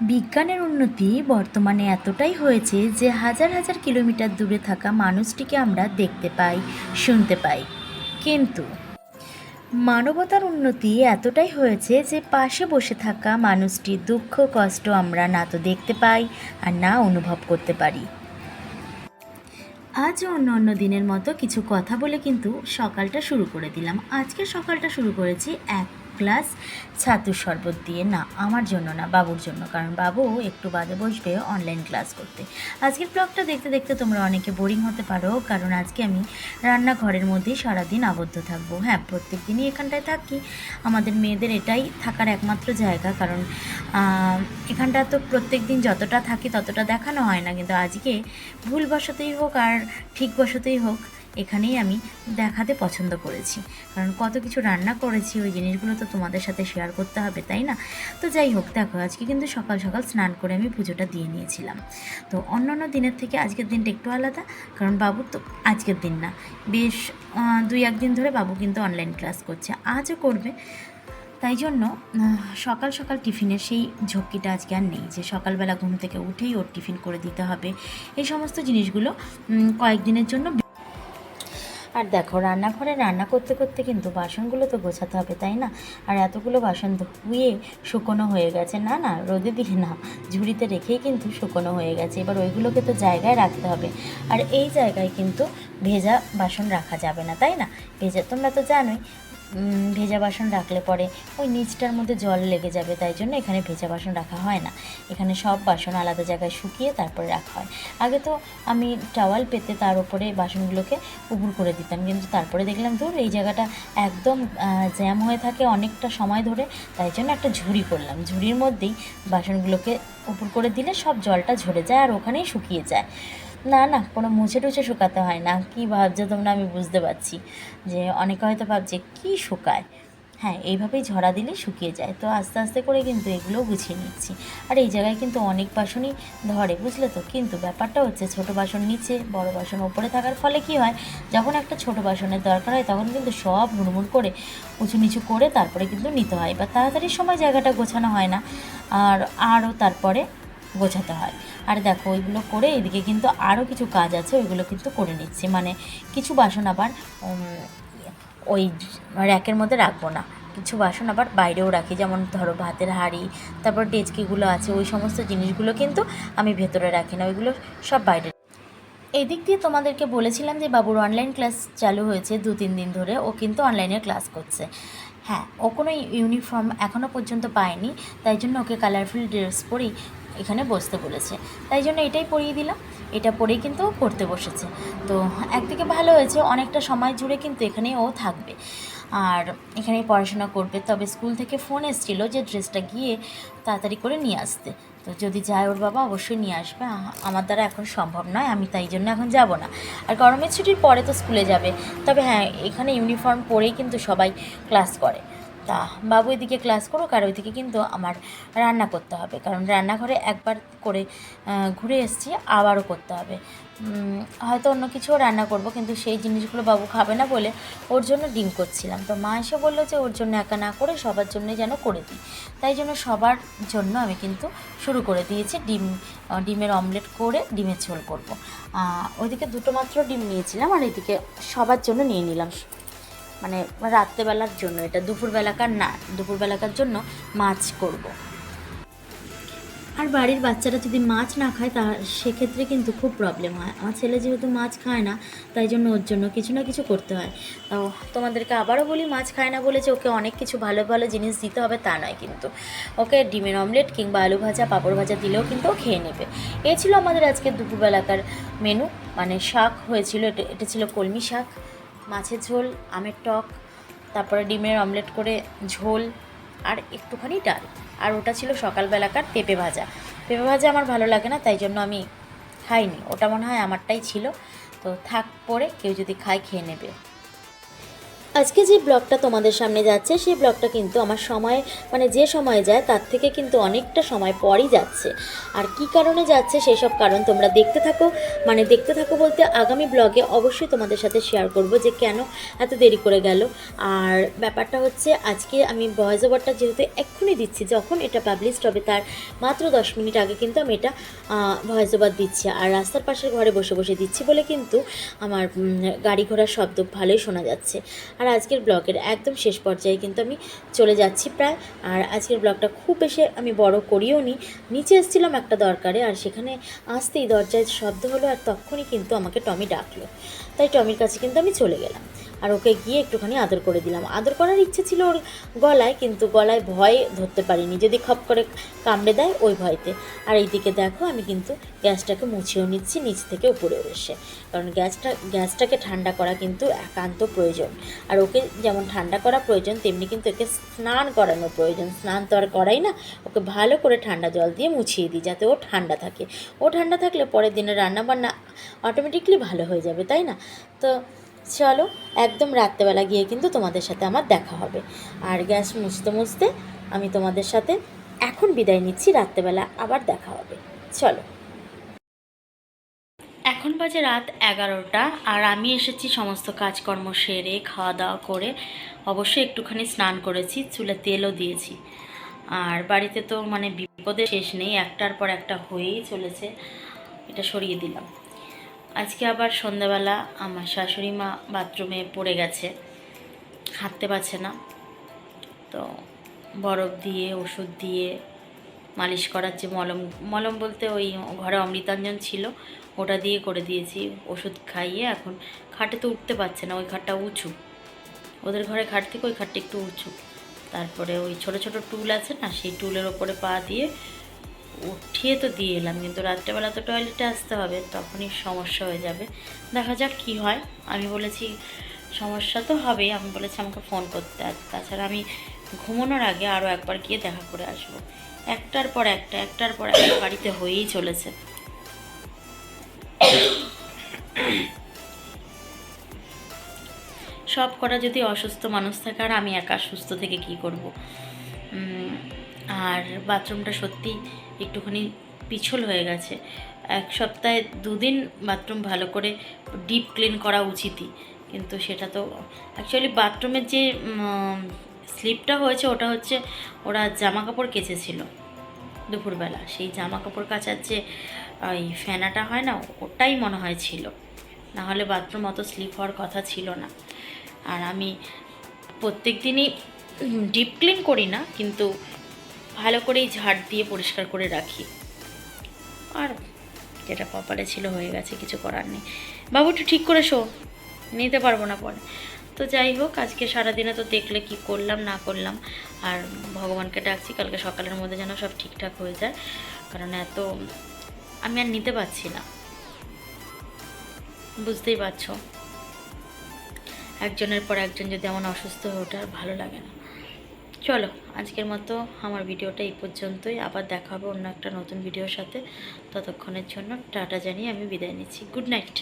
বিজ্ঞানের উন্নতি বর্তমানে এতটাই হয়েছে যে হাজার হাজার কিলোমিটার দূরে থাকা মানুষটিকে আমরা দেখতে পাই, শুনতে পাই। কিন্তু মানবতার উন্নতি এতটাই হয়েছে যে পাশে বসে থাকা মানুষটির দুঃখ কষ্ট আমরা না তো দেখতে পাই আর না অনুভব করতে পারি। আজও অন্য অন্য দিনের মতো কিছু কথা বলে কিন্তু সকালটা শুরু করে দিলাম। আজকে সকালটা শুরু করেছি এক গ্লাস ছাতুর শরবত দিয়ে। না, আমার জন্য না, বাবুর জন্য, কারণ বাবু একটু বাদে বসবে অনলাইন ক্লাস করতে। আজকের ব্লগটা দেখতে দেখতে তোমরা অনেকে বোরিং হতে পারো, কারণ আজকে আমি রান্নাঘরের মধ্যেই সারাদিন আবদ্ধ থাকবো। হ্যাঁ, প্রত্যেক দিনই এখানটায় থাকি, আমাদের মেয়েদের এটাই থাকার একমাত্র জায়গা, কারণ এখানটা তো প্রত্যেক দিন যতটা থাকি ততটা দেখানো হয় না, কিন্তু আজকে ভুলবশতই হোক আর ঠিকবশতই হোক এখানেই আমি দেখাতে পছন্দ করেছি, কারণ কত কিছু রান্না করেছি ওই জিনিসগুলো তো তোমাদের সাথে শেয়ার করতে হবে, তাই না? তো যাই হোক, দেখো আজকে কিন্তু সকাল সকাল স্নান করে আমি পুজোটা দিয়ে নিয়েছিলাম। তো অন্যান্য দিনের থেকে আজকের দিনটা একটু আলাদা, কারণ বাবুর তো আজকের দিন না, বেশ 2-1 দিন ধরে বাবু কিন্তু অনলাইন ক্লাস করছে, আজও করবে। তাই জন্য সকাল সকাল টিফিনের সেই ঝক্কিটা আজকে আর নেই, যে সকালবেলা ঘুম থেকে উঠেই ওর টিফিন করে দিতে হবে, এই সমস্ত জিনিসগুলো কয়েকদিনের জন্য। আর দেখো, রান্নাঘরে রান্না করতে করতে কিন্তু বাসনগুলো তো গোছাতে হবে, তাই না? আর এতগুলো বাসন ধুয়ে শুকনো হয়ে গেছে, না না রোদে দিয়ে না, ঝুড়িতে রেখেই কিন্তু শুকনো হয়ে গেছে। এবার ওইগুলোকে তো জায়গায় রাখতে হবে, আর এই জায়গায় কিন্তু ভেজা বাসন রাখা যাবে না, তাই না? ভেজা, তোমরা তো জানোই, ভেজা বাসন রাখলে পরে ওই নিচটার মধ্যে জল লেগে যাবে, তাই জন্য এখানে ভেজা বাসন রাখা হয় না। এখানে সব বাসন আলাদা জায়গায় শুকিয়ে তারপরে রাখা হয়। আগে তো আমি টাওয়াল পেতে তার উপরে বাসনগুলোকে উপুড় করে দিতাম, কিন্তু তারপরে দেখলাম ধর এই জায়গাটা একদম জ্যাম হয়ে থাকে অনেকটা সময় ধরে, তাই জন্য একটা ঝুড়ি করলাম, ঝুড়ির মধ্যেই বাসনগুলোকে উপুড় করে দিলে সব জলটা ঝরে যায় আর ওখানেই শুকিয়ে যায়। না না, কোনো মুছে টুছে শুকাতে হয় না। কী ভাবছো তোমরা, আমি বুঝতে পারছি যে অনেকে হয়তো ভাবছে কী শুকায়। হ্যাঁ, এইভাবেই ঝরা দিলে শুকিয়ে যায়। তো আস্তে আস্তে করে কিন্তু এগুলোও গুছিয়ে নিচ্ছি। আর এই জায়গায় কিন্তু অনেক বাসনই ধরে, বুঝলে তো? কিন্তু ব্যাপারটা হচ্ছে ছোটো বাসন নিচে, বড় বাসন ওপরে থাকার ফলে কি হয়, যখন একটা ছোটো বাসনের দরকার হয় তখন কিন্তু সব হুড়মুড় করে উঁচু নিচু করে তারপরে কিন্তু নিতে হয়, বা তাড়াতাড়ি সময় জায়গাটা গোছানো হয় না, আর আরও তারপরে গোছাতে হয়। আর দেখো, ওইগুলো করে এদিকে কিন্তু আরও কিছু কাজ আছে, ওইগুলো কিন্তু করে নিচ্ছি। মানে কিছু বাসন আবার ওই র্যাকের মধ্যে রাখবো না, কিছু বাসন আবার বাইরেও রাখি, যেমন ধরো ভাতের হাঁড়ি, তারপর ডেচকিগুলো আছে, ওই সমস্ত জিনিসগুলো কিন্তু আমি ভেতরে রাখি না, ওইগুলো সব বাইরে। এদিক দিয়ে তোমাদেরকে বলেছিলাম যে বাবুর অনলাইন ক্লাস চালু হয়েছে 2-3 দিন ধরে, ও কিন্তু অনলাইনে ক্লাস করছে। হ্যাঁ, ও কোনো ইউনিফর্ম এখনও পর্যন্ত পায়নি, তাই জন্য ওকে কালারফুল ড্রেস পরেই এখানে বসতে বলেছে, তাই জন্য এটাই পরিয়ে দিলাম। এটা পরেই কিন্তু ও পড়তে বসেছে। তো একদিকে ভালো হয়েছে, অনেকটা সময় জুড়ে কিন্তু এখানেই ও থাকবে আর এখানেই পড়াশোনা করবে। তবে স্কুল থেকে ফোন এসেছিলো যে ড্রেসটা গিয়ে তাড়াতাড়ি করে নিয়ে আসতে, তো যদি যায় ওর বাবা অবশ্যই নিয়ে আসবে। আমার দ্বারা এখন সম্ভব নয়, আমি তাই জন্য এখন যাব না। আর গরমের ছুটির পরে তো স্কুলে যাবে। তবে হ্যাঁ, এখানে ইউনিফর্ম পরেই কিন্তু সবাই ক্লাস করে। তা বাবু এদিকে ক্লাস করুক, আর ওইদিকে কিন্তু আমার রান্না করতে হবে, কারণ রান্নাঘরে একবার করে ঘুরে এসেছি, আবারও করতে হবে। হয়তো অন্য কিছুও রান্না করব, কিন্তু সেই জিনিসগুলো বাবু খাবে না বলে ওর জন্য ডিম করছিলাম। তো মা এসে বললো যে ওর জন্য একা না করে সবার জন্যই যেন করে দিই, তাই জন্য সবার জন্য আমি কিন্তু শুরু করে দিয়েছি। ডিমের অমলেট করে ডিমের ঝোল করব। ওইদিকে দুটো মাত্র ডিম নিয়েছিলাম, আর এদিকে সবার জন্য নিয়ে নিলাম, মানে রাত্রেবেলার জন্য, এটা দুপুরবেলাকার না, দুপুরবেলাকার জন্য মাছ করব। আর বাড়ির বাচ্চারা যদি মাছ না খায় তা সেক্ষেত্রে কিন্তু খুব প্রবলেম হয়। আমার ছেলে যেহেতু মাছ খায় না, তাই জন্য ওর জন্য কিছু না কিছু করতে হয়। তাও তোমাদেরকে আবারও বলি, মাছ খায় না বলে যে ওকে অনেক কিছু ভালো ভালো জিনিস দিতে হবে তা নয়, কিন্তু ওকে ডিমের অমলেট কিংবা আলু ভাজা, পাঁপড় ভাজা দিলেও কিন্তু ও খেয়ে নেবে। এই ছিল আমাদের আজকে দুপুরবেলাকার মেনু। মানে শাক হয়েছিল, এটা ছিল কলমি শাক, মাছের ঝোল, আমের টক, তারপরে ডিমের অমলেট করে ঝোল, আর একটুখানি ডাল। আর ওটা ছিল সকালবেলাকার পেঁপে ভাজা। পেঁপে ভাজা আমার ভালো লাগে না, তাই জন্য আমি খাইনি, ওটা মনে হয় আমারটাই ছিল। তো থাক, পরে কেউ যদি খায় খেয়ে নেবে। আজকে যে ব্লগটা তোমাদের সামনে যাচ্ছে সেই ব্লগটা কিন্তু আমার সময় মানে যে সময় যায় তার থেকে কিন্তু অনেকটা সময় পরই যাচ্ছে। আর কি কারণে যাচ্ছে সেই সব কারণ তোমরা দেখতে থাকো, মানে দেখতে থাকো বলতে আগামী ব্লগে অবশ্যই তোমাদের সাথে শেয়ার করব যে কেন এত দেরি করে গেল। আর ব্যাপারটা হচ্ছে আজকে আমি ভয়েস ওভারটা যেহেতু এক্ষুনি দিচ্ছি, যখন এটা পাবলিশড হবে তার মাত্র 10 মিনিট আগে কিন্তু আমি এটা ভয়েস ওভার দিচ্ছি। আর রাস্তার পাশের ঘরে বসে বসে দিচ্ছি বলে কিন্তু আমার গাড়ি ঘোড়ার শব্দ ভালোই শোনা যাচ্ছে। আর আজকের ব্লগের একদম শেষ পর্যায়ে কিন্তু আমি চলে যাচ্ছি প্রায়। আর আজকের ব্লগটা খুব বেশি আমি বড় করিও নি, নিচে এসেছিলাম একটা দরকারে, আর সেখানে আসতেই দরজায় শব্দ হলো আর তখনই কিন্তু আমাকে টমি ডাকলো। তাই টমির কাছে কিন্তু আমি চলে গেলাম আর ওকে গিয়ে একটুখানি আদর করে দিলাম। আদর করার ইচ্ছে ছিল ওর গলায়, কিন্তু গলায় ভয় ধরতে পারিনি, যদি খপ করে কামড়ে দেয় ওই ভয়তে। আর এইদিকে দেখো আমি কিন্তু গ্যাসটাকে মুছেও নিচ্ছি নিচ থেকে উপরে এসে, কারণ গ্যাসটাকে ঠান্ডা করা কিন্তু একান্ত প্রয়োজন। আর ওকে যেমন ঠান্ডা করা প্রয়োজন তেমনি কিন্তু একে স্নান করানো প্রয়োজন। স্নান তো আর করাই না, ওকে ভালো করে ঠান্ডা জল দিয়ে মুছিয়ে দিই যাতে ও ঠান্ডা থাকে। ও ঠান্ডা থাকলে পরের দিনের রান্নাবান্না অটোমেটিকলি ভালো হয়ে যাবে, তাই না? তো চলো একদম রাত্রেবেলা গিয়ে কিন্তু তোমাদের সাথে আমার দেখা হবে। আর গ্যাস মুছতে মুছতে আমি তোমাদের সাথে এখন বিদায় নিচ্ছি, রাত্রেবেলা আবার দেখা হবে। চলো, এখন বাজে রাত 11টা আর আমি এসেছি সমস্ত কাজকর্ম সেরে খাওয়া দাওয়া করে, অবশ্যই একটুখানি স্নান করেছি, চুলে তেলও দিয়েছি। আর বাড়িতে তো মানে বিপদের শেষ নেই, একটার পর একটা হয়েই চলেছে। এটা সরিয়ে দিলাম। আজকে আবার সন্ধ্যাবেলা আমার শাশুড়ি মা বাথরুমে পড়ে গেছে, হাঁটতে পারছে না, তো বরফ দিয়ে ওষুধ দিয়ে মালিশ করার যে মলম মলম বলতে ওই ঘরে অমৃতাঞ্জন ছিল ওটা দিয়ে করে দিয়েছি, ওষুধ খাইয়ে এখন খাটে তো উঠতে পারছে না, ওই খাটটা উঁচু, ওদের ঘরে খাট থেকে ওই খাটটা একটু উঁচু। তারপরে ওই ছোট ছোট টুল আছে না, সেই টুলের ওপরে পা দিয়ে উঠিয়ে তো দিয়ে এলাম, কিন্তু রাত্রেবেলা তো টয়লেটে আসতে হবে, তখনই সমস্যা হয়ে যাবে। দেখা যাক কি হয়। আমি বলেছি সমস্যা তো হবেই, আমি বলেছি আমাকে ফোন করতে। আর তাছাড়া আমি ঘুমানোর আগে আরও একবার গিয়ে দেখা করে আসবো। একটার পর একটা বাড়িতে হয়েই চলেছে। সব করা যদি অসুস্থ মানুষ থাকে, আর আমি একা সুস্থ থেকে কি করব। আর বাথরুমটা সত্যি একটুখানি পিছল হয়ে গেছে। এক সপ্তাহে 2 দিন বাথরুম ভালো করে ডিপ ক্লিন করা উচিতই, কিন্তু সেটা তো অ্যাকচুয়ালি বাথরুমের যে স্লিপটা হয়েছে ওটা হচ্ছে ওরা জামা কাপড় কেচেছিল দুপুরবেলা, সেই জামা কাপড় কাচার যে ওই ফেনাটা হয় না, ওটাই মনে হয় ছিল, নাহলে বাথরুম অত স্লিপ হওয়ার কথা ছিল না। আর আমি প্রত্যেক দিনই ডিপ ক্লিন করি না, কিন্তু ভালো করেই ঝাড় দিয়ে পরিষ্কার করে রাখি। আর যেটা কপালে ছিল হয়ে গেছে, কিছু করার নেই। বাবু একটু ঠিক করে শো, নিতে পারবো না পরে। তো যাই হোক, আজকে সারাদিনে তো দেখলে কি করলাম না করলাম। আর ভগবানকে ডাকছি কালকে সকালের মধ্যে যেন সব ঠিকঠাক হয়ে যায়, কারণ এত আমি আর নিতে পারছি না, বুঝতেই পারছো। একজনের পর একজন যদি এমন অসুস্থ হয়ে ওঠে আর ভালো লাগে না। চলো আজকের মতো আমার ভিডিওটা এই পর্যন্তই, আবার দেখা হবে অন্য একটা নতুন ভিডিওর সাথে। ততক্ষণের জন্য টাটা জানিয়ে আমি বিদায় নিচ্ছি। Good night.